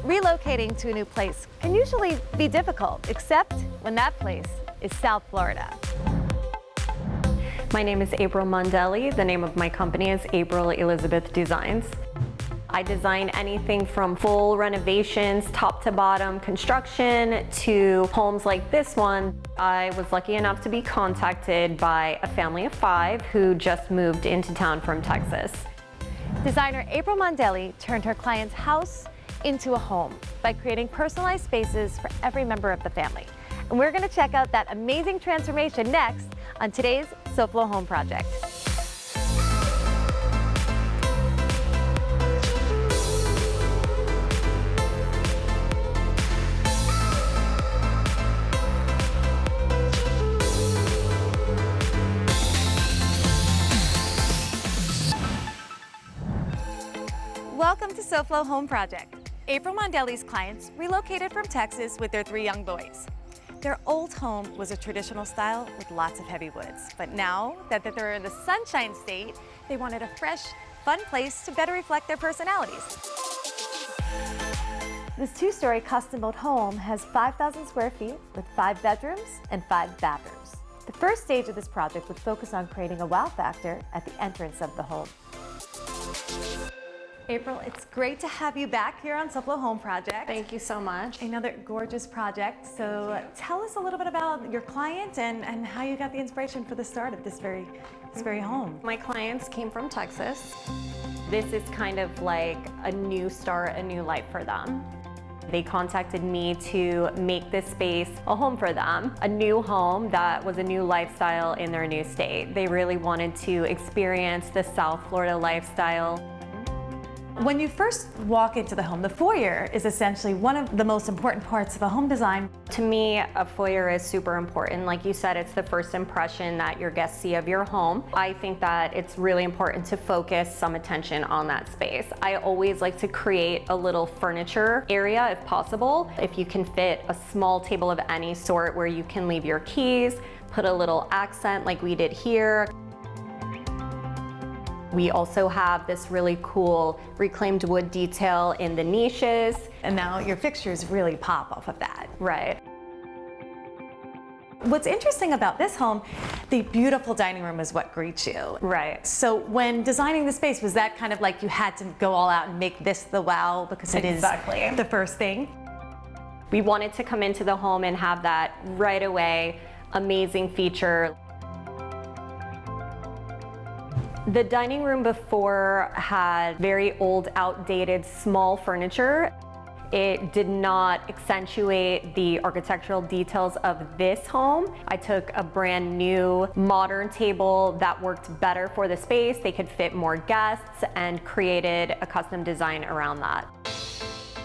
Relocating to a new place can usually be difficult, except when that place is South Florida. My name is April Mondelli. The name of my company is April Elizabeth Designs. I design anything from full renovations, top to bottom construction, to homes like this one. I was lucky enough to be contacted by a family of 5 who just moved into town from Texas. Designer April Mondelli turned her client's house into a home by creating personalized spaces for every member of the family. And we're going to check out that amazing transformation next on today's SoFlo Home Project. Welcome to SoFlo Home Project. April Mondelli's clients relocated from Texas with their 3 young boys. Their old home was a traditional style with lots of heavy woods, but now that they're in the Sunshine State, they wanted a fresh, fun place to better reflect their personalities. This 2-story custom-built home has 5,000 square feet with 5 bedrooms and 5 bathrooms. The first stage of this project would focus on creating a wow factor at the entrance of the home. April, it's great to have you back here on SoFlo Home Project. Thank you so much. Another gorgeous project. So tell us a little bit about your client and how you got the inspiration for the start of this very home. My clients came from Texas. This is kind of like a new start, a new life for them. They contacted me to make this space a home for them, a new home that was a new lifestyle in their new state. They really wanted to experience the South Florida lifestyle. When you first walk into the home, the foyer is essentially one of the most important parts of a home design. To me, a foyer is super important. Like you said, it's the first impression that your guests see of your home. I think that it's really important to focus some attention on that space. I always like to create a little furniture area if possible. If you can fit a small table of any sort where you can leave your keys, put a little accent like we did here. We also have this really cool reclaimed wood detail in the niches. And now your fixtures really pop off of that. Right. What's interesting about this home, the beautiful dining room is what greets you. Right. So when designing the space, was that kind of like you had to go all out and make this the wow because it is the first thing? We wanted to come into the home and have that right away amazing feature. The dining room before had very old, outdated, small furniture. It did not accentuate the architectural details of this home. I took a brand new modern table that worked better for the space. They could fit more guests and created a custom design around that.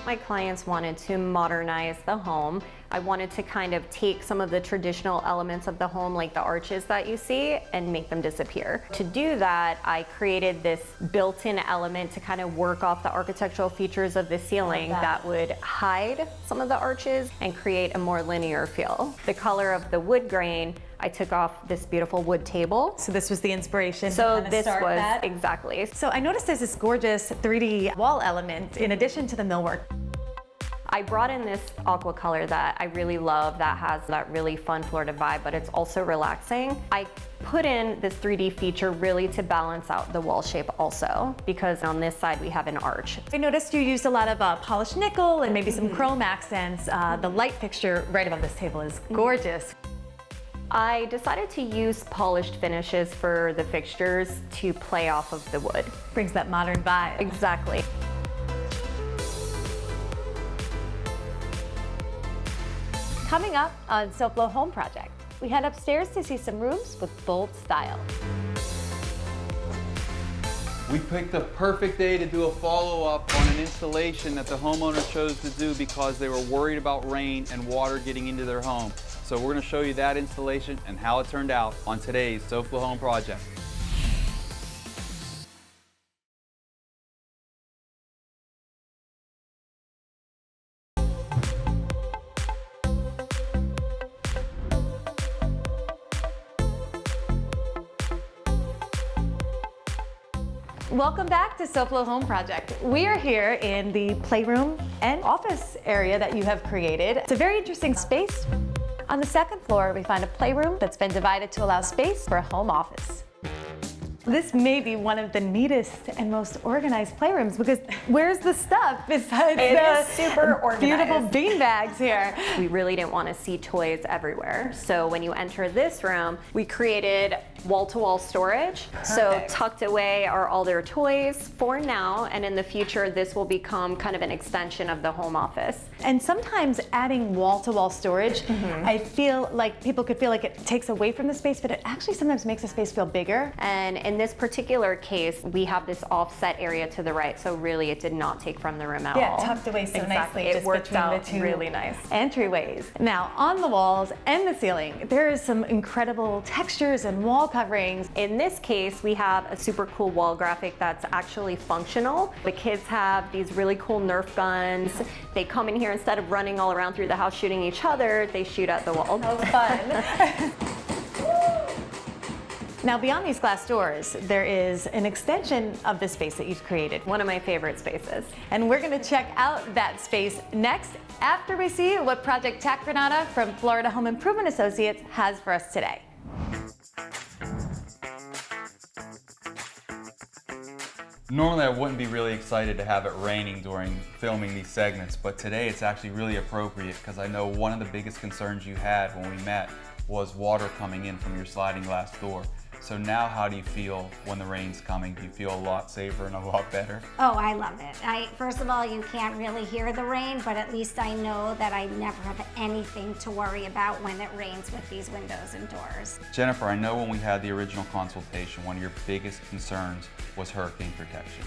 My clients wanted to modernize the home. I wanted to kind of take some of the traditional elements of the home, like the arches that you see, and make them disappear. To do that, I created this built-in element to kind of work off the architectural features of the ceiling that would hide some of the arches and create a more linear feel. The color of the wood grain, I took off this beautiful wood table. So this was the inspiration So to this start was that. exactly. So I noticed there's this gorgeous 3D wall element in addition to the millwork. I brought in this aqua color that I really love that has that really fun Florida vibe, but it's also relaxing. I put in this 3D feature really to balance out the wall shape also, because on this side we have an arch. I noticed you used a lot of polished nickel and maybe some chrome accents. The light fixture right above this table is gorgeous. I decided to use polished finishes for the fixtures to play off of the wood. Brings that modern vibe. Exactly. Coming up on SoFlo Home Project, we head upstairs to see some rooms with bold style. We picked the perfect day to do a follow-up on an installation that the homeowner chose to do because they were worried about rain and water getting into their home. So we're going to show you that installation and how it turned out on today's SoFlo Home Project. Welcome back to SoFlo Home Project. We are here in the playroom and office area that you have created. It's a very interesting space. On the second floor, we find a playroom that's been divided to allow space for a home office. This may be one of the neatest and most organized playrooms because where's the stuff besides the super organized. Beautiful bean bags here? We really didn't want to see toys everywhere. So when you enter this room, we created wall-to-wall storage. So tucked away are all their toys for now, and in the future, this will become kind of an extension of the home office. And sometimes adding wall-to-wall storage, I feel like people could feel like it takes away from the space, but it actually sometimes makes the space feel bigger. And in this particular case, we have this offset area to the right, so really it did not take from the room at all. Yeah, tucked away so nicely. It just worked between out the two really nice. entryways. Now, on the walls and the ceiling, there is some incredible textures and wall coverings. In this case, we have a super cool wall graphic that's actually functional. The kids have these really cool Nerf guns. They come in here, instead of running all around through the house shooting each other, they shoot at the wall. How fun. Now, beyond these glass doors, there is an extension of the space that you've created. One of my favorite spaces. And we're gonna check out that space next after we see what Project Tac Granada from Florida Home Improvement Associates has for us today. Normally I wouldn't be really excited to have it raining during filming these segments, but today it's actually really appropriate because I know one of the biggest concerns you had when we met was water coming in from your sliding glass door. So now how do you feel when the rain's coming? Do you feel a lot safer and a lot better? Oh, I love it. First of all, you can't really hear the rain, but at least I know that I never have anything to worry about when it rains with these windows and doors. Jennifer, I know when we had the original consultation, one of your biggest concerns was hurricane protection.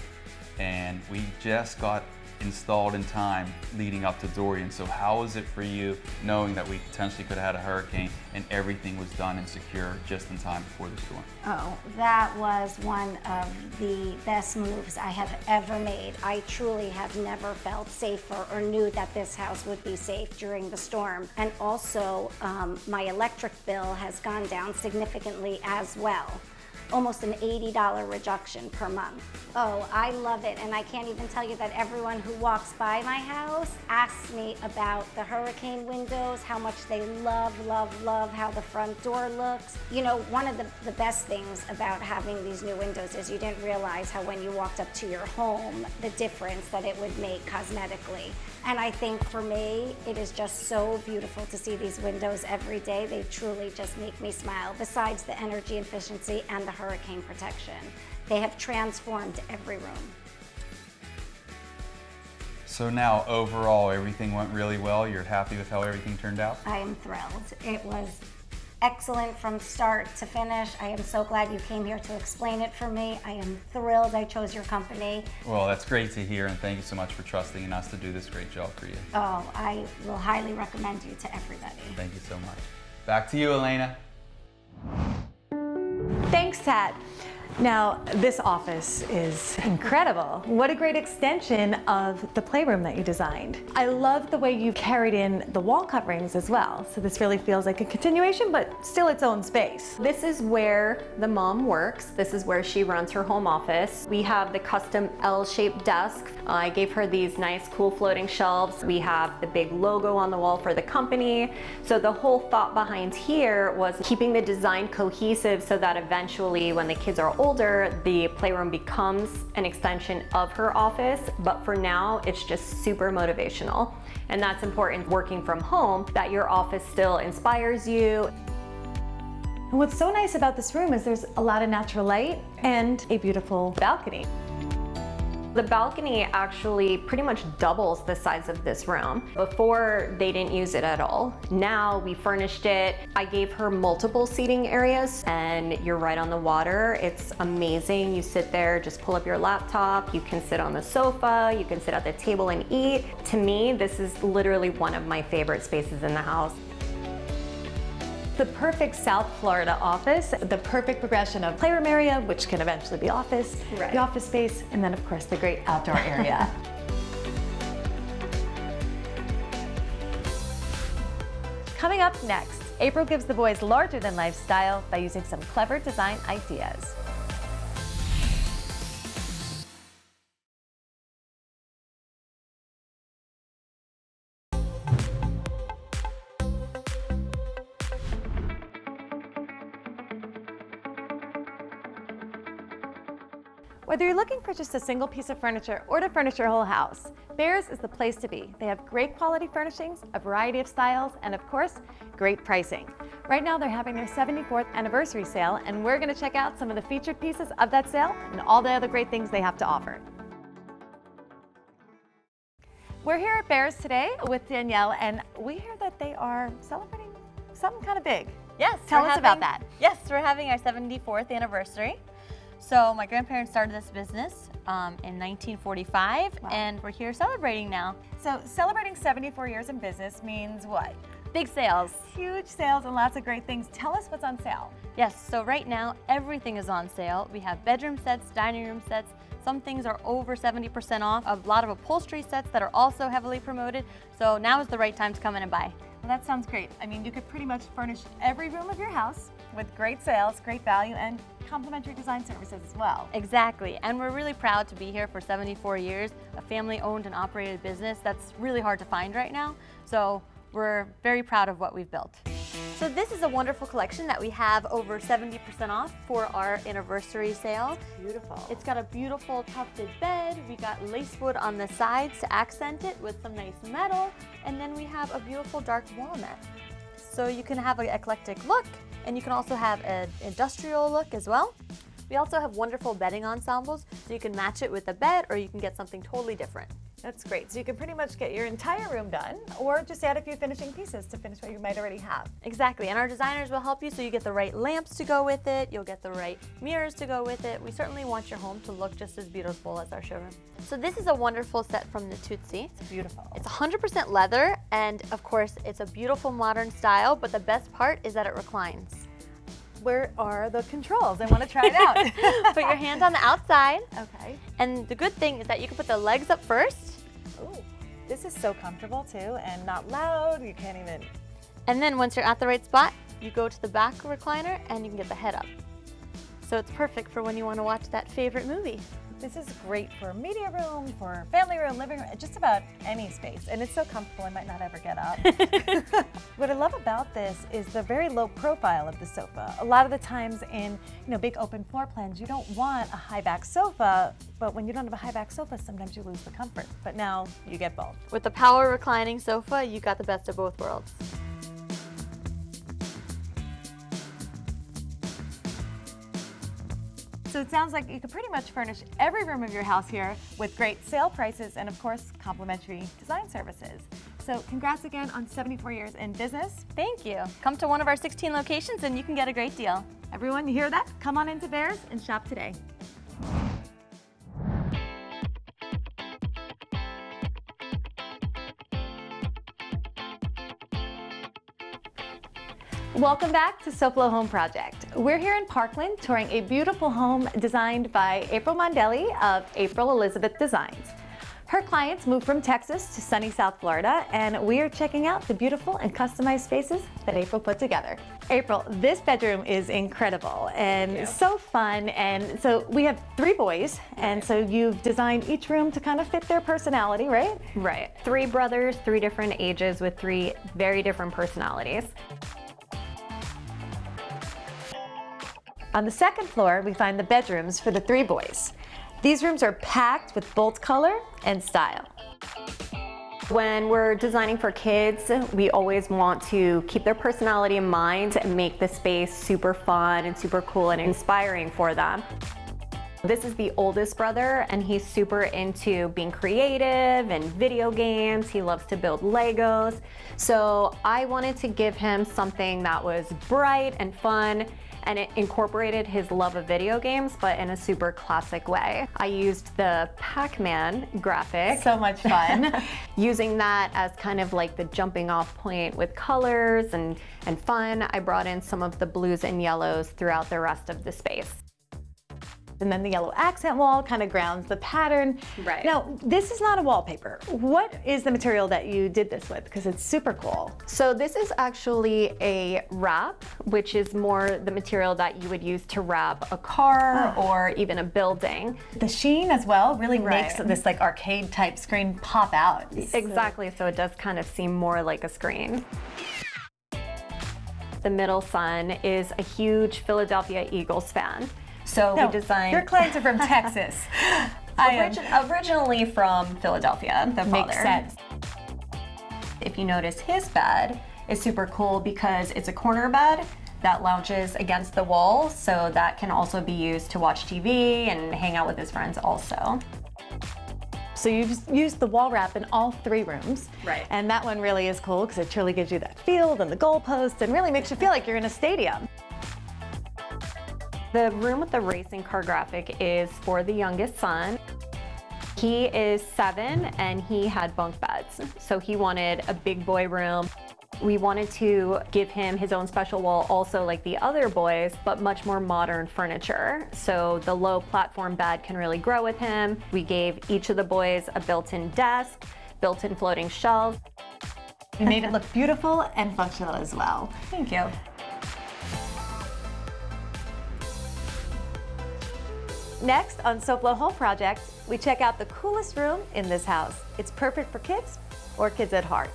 And we just got installed in time leading up to Dorian. So how is it for you knowing that we potentially could have had a hurricane and everything was done and secure just in time before the storm? Oh, that was one of the best moves I have ever made. I truly have never felt safer or knew that this house would be safe during the storm. And also, my electric bill has gone down significantly as well. Almost an $80 reduction per month. Oh, I love it, and I can't even tell you that everyone who walks by my house asks me about the hurricane windows, how much they love how the front door looks. You know, one of the best things about having these new windows is you didn't realize how when you walked up to your home, the difference that it would make cosmetically. And I think for me, it is just so beautiful to see these windows every day. They truly just make me smile, besides the energy efficiency and the hurricane protection. They have transformed every room. So now overall, everything went really well. You're happy with how everything turned out? I am thrilled. It was excellent from start to finish. I am so glad you came here to explain it for me. I am thrilled I chose your company. Well, that's great to hear, and thank you so much for trusting in us to do this great job for you. Oh, I will highly recommend you to everybody. Thank you so much. Back to you, Alena. Thanks, Tat. Now, this office is incredible. What a great extension of the playroom that you designed. I love the way you carried in the wall coverings as well. So this really feels like a continuation, but still its own space. This is where the mom works. This is where she runs her home office. We have the custom L-shaped desk. I gave her these nice, cool floating shelves. We have the big logo on the wall for the company. So the whole thought behind here was keeping the design cohesive so that eventually when the kids are older, the playroom becomes an extension of her office. But for now, it's just super motivational. And that's important working from home, that your office still inspires you. And what's so nice about this room is there's a lot of natural light and a beautiful balcony. The balcony actually pretty much doubles the size of this room. Before, they didn't use it at all. Now we furnished it. I gave her multiple seating areas, and you're right on the water. It's amazing. You sit there, just pull up your laptop. You can sit on the sofa. You can sit at the table and eat. To me, this is literally one of my favorite spaces in the house. The perfect South Florida office, the perfect progression of playroom area, which can eventually be office, right. The office space, and then of course the great outdoor area. Coming up next, April gives the boys larger than life style by using some clever design ideas. Whether you're looking for just a single piece of furniture or to furnish your whole house, Behr's is the place to be. They have great quality furnishings, a variety of styles, and of course, great pricing. Right now they're having their 74th anniversary sale, and we're going to check out some of the featured pieces of that sale and all the other great things they have to offer. We're here at Behr's today with Danielle, and we hear that they are celebrating something kind of big. Yes. Tell us about that. Yes, we're having our 74th anniversary. So my grandparents started this business in 1945, and we're here celebrating now. So celebrating 74 years in business means what? Big sales. Huge sales and lots of great things. Tell us what's on sale. Yes, so right now everything is on sale. We have bedroom sets, dining room sets. Some things are over 70% off. A lot of upholstery sets that are also heavily promoted. So now is the right time to come in and buy. Well, that sounds great. I mean, you could pretty much furnish every room of your house with great sales, great value, and complimentary design services as well. Exactly, and we're really proud to be here for 74 years, a family-owned and operated business that's really hard to find right now. So we're very proud of what we've built. So this is a wonderful collection that we have over 70% off for our anniversary sale. Beautiful. It's got a beautiful tufted bed. We got lacewood on the sides to accent it with some nice metal. And then we have a beautiful dark walnut. So you can have an eclectic look, and you can also have an industrial look as well. We also have wonderful bedding ensembles, so you can match it with a bed or you can get something totally different. That's great. So you can pretty much get your entire room done, or just add a few finishing pieces to finish what you might already have. Exactly, and our designers will help you so you get the right lamps to go with it, you'll get the right mirrors to go with it. We certainly want your home to look just as beautiful as our showroom. So this is a wonderful set from the Tootsie. It's beautiful. It's 100% leather, and of course it's a beautiful modern style, but the best part is that it reclines. Where are the controls? I want to try it out. Put your hand on the outside. Okay. And the good thing is that you can put the legs up first. Ooh, this is so comfortable too, and not loud. You can't even. And then once you're at the right spot, you go to the back recliner and you can get the head up. So it's perfect for when you want to watch that favorite movie. This is great for media room, for family room, living room, just about any space. And it's so comfortable, I might not ever get up. What I love about this is the very low profile of the sofa. A lot of the times in big open floor plans, you don't want a high back sofa, but when you don't have a high back sofa, sometimes you lose the comfort. But now you get both. With the power reclining sofa, you got the best of both worlds. So it sounds like you could pretty much furnish every room of your house here with great sale prices and, of course, complimentary design services. So congrats again on 74 years in business. Thank you. Come to one of our 16 locations and you can get a great deal. Everyone, you hear that? Come on into Behr's and shop today. Welcome back to SoFlo Home Project. We're here in Parkland touring a beautiful home designed by April Mondelli of April Elizabeth Designs. Her clients moved from Texas to sunny South Florida, and we are checking out the beautiful and customized spaces that April put together. April, this bedroom is incredible and so fun. And so we have 3 boys, and so you've designed each room to kind of fit their personality, right? Right. 3 brothers, 3 different ages with 3 very different personalities. On the second floor, we find the bedrooms for the 3 boys. These rooms are packed with bold color and style. When we're designing for kids, we always want to keep their personality in mind and make the space super fun and super cool and inspiring for them. This is the oldest brother, and he's super into being creative and video games. He loves to build Legos. So I wanted to give him something that was bright and fun, and it incorporated his love of video games, but in a super classic way. I used the Pac-Man graphic. So much fun. Using that as kind of like the jumping off point with colors and fun, I brought in some of the blues and yellows throughout the rest of the space. And then the yellow accent wall kind of grounds the pattern. Right. Now, this is not a wallpaper. What is the material that you did this with? Because it's super cool. So this is actually a wrap, which is more the material that you would use to wrap a car or even a building. The sheen as well really makes this like arcade type screen pop out. Exactly, so it does kind of seem more like a screen. The middle son is a huge Philadelphia Eagles fan. So No, we designed. your clients are from Texas. Originally from Philadelphia, the father. Makes sense. If you notice, his bed is super cool because it's a corner bed that lounges against the wall, so that can also be used to watch TV and hang out with his friends also. So you've used the wall wrap in all 3 rooms. Right. And that one really is cool because it truly gives you that field and the goalposts and really makes you feel like you're in a stadium. The room with the racing car graphic is for the youngest son. He is 7 and he had bunk beds, so he wanted a big boy room. We wanted to give him his own special wall also like the other boys, but much more modern furniture. So the low platform bed can really grow with him. We gave each of the boys a built-in desk, built-in floating shelves. We made it look beautiful and functional as well. Thank you. Next on SoFlo Home Project, we check out the coolest room in this house. It's perfect for kids or kids at heart.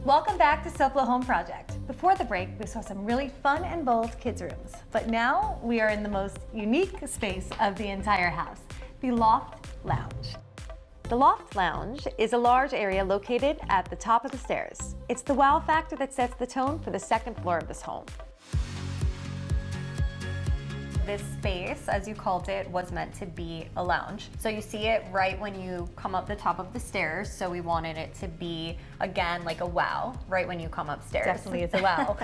Welcome back to SoFlo Home Project. Before the break, we saw some really fun and bold kids' rooms. But now we are in the most unique space of the entire house, the Loft Lounge. The Loft Lounge is a large area located at the top of the stairs. It's the wow factor that sets the tone for the second floor of this home. This space, as you called it, was meant to be a lounge. So you see it right when you come up the top of the stairs. So we wanted it to be, again, like a wow, right when you come upstairs. Definitely is a wow.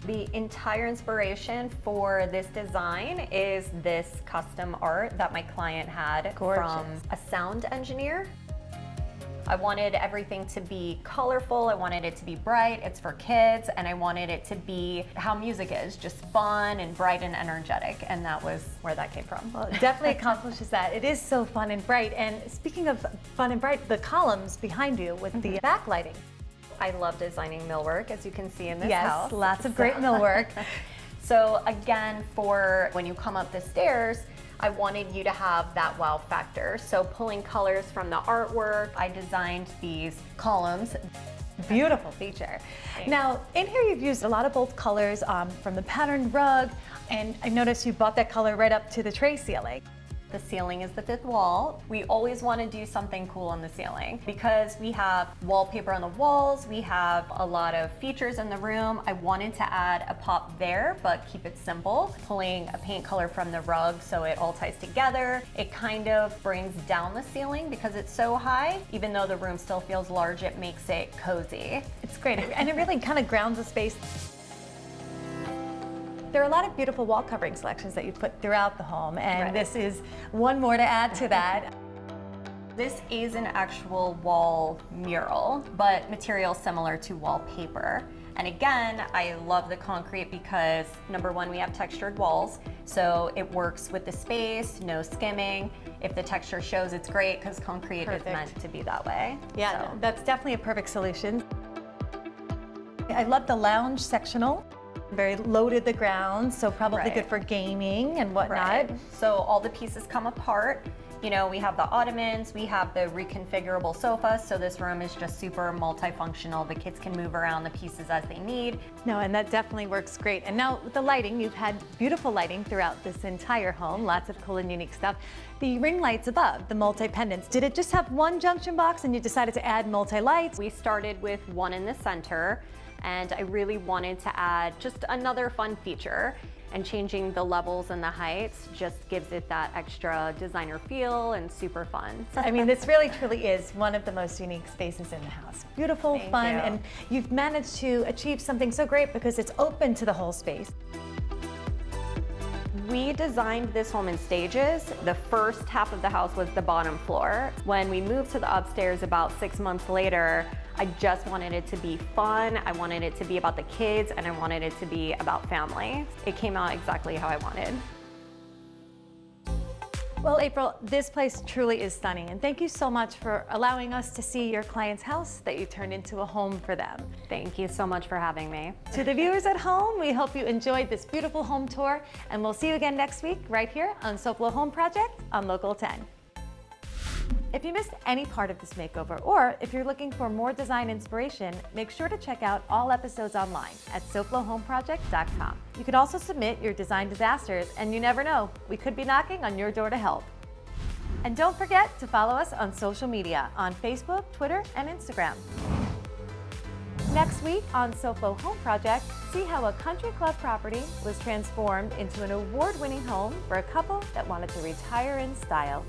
The entire inspiration for this design is this custom art that my client had from a sound engineer. I wanted everything to be colorful, I wanted it to be bright, it's for kids, and I wanted it to be how music is, just fun and bright and energetic, and that was where that came from. Well, it definitely accomplishes that. It is so fun and bright. And speaking of fun and bright, the columns behind you with the backlighting. I love designing millwork, as you can see in this Yes, house. lots of great millwork. So again, for when you come up the stairs, I wanted you to have that wow factor. So pulling colors from the artwork, I designed these columns. Beautiful feature. Now, in here you've used a lot of bold colors from the patterned rug, and I noticed you brought that color right up to the tray ceiling. The ceiling is the 5th wall. We always want to do something cool on the ceiling because we have wallpaper on the walls, we have a lot of features in the room. I wanted to add a pop there, but keep it simple. Pulling a paint color from the rug so it all ties together. It kind of brings down the ceiling because it's so high. Even though the room still feels large, it makes it cozy. It's great, and it really kind of grounds the space. There are a lot of beautiful wall covering selections that you put throughout the home, and this is one more to add to that. This is an actual wall mural, but material similar to wallpaper. And again, I love the concrete because number one, we have textured walls, so it works with the space, no skimming. If the texture shows, it's great because concrete is meant to be that way. Yeah, that's definitely a perfect solution. I love the lounge sectional. Very loaded the ground, so probably good for gaming and whatnot. So all the pieces come apart. You know, we have the ottomans, we have the reconfigurable sofa, so this room is just super multifunctional. The kids can move around the pieces as they need. No, and that definitely works great. And now with the lighting, you've had beautiful lighting throughout this entire home, lots of cool and unique stuff. The ring lights above, the multi-pendants, did it just have one junction box and you decided to add multi-lights? We started with one in the center, and I really wanted to add just another fun feature, and changing the levels and the heights just gives it that extra designer feel and super fun. I mean, this really truly is one of the most unique spaces in the house. Beautiful, fun, and you've managed to achieve something so great because it's open to the whole space. We designed this home in stages. The first half of the house was the bottom floor. When we moved to the upstairs about 6 months later, I just wanted it to be fun, I wanted it to be about the kids, and I wanted it to be about family. It came out exactly how I wanted. Well, April, this place truly is stunning, and thank you so much for allowing us to see your client's house that you turned into a home for them. Thank you so much for having me. To the viewers at home, we hope you enjoyed this beautiful home tour, and we'll see you again next week right here on SoFlo Home Project on Local 10. If you missed any part of this makeover, or if you're looking for more design inspiration, make sure to check out all episodes online at SoFloHomeProject.com. You can also submit your design disasters, and you never know, we could be knocking on your door to help. And don't forget to follow us on social media on Facebook, Twitter, and Instagram. Next week on SoFlo Home Project, see how a country club property was transformed into an award-winning home for a couple that wanted to retire in style.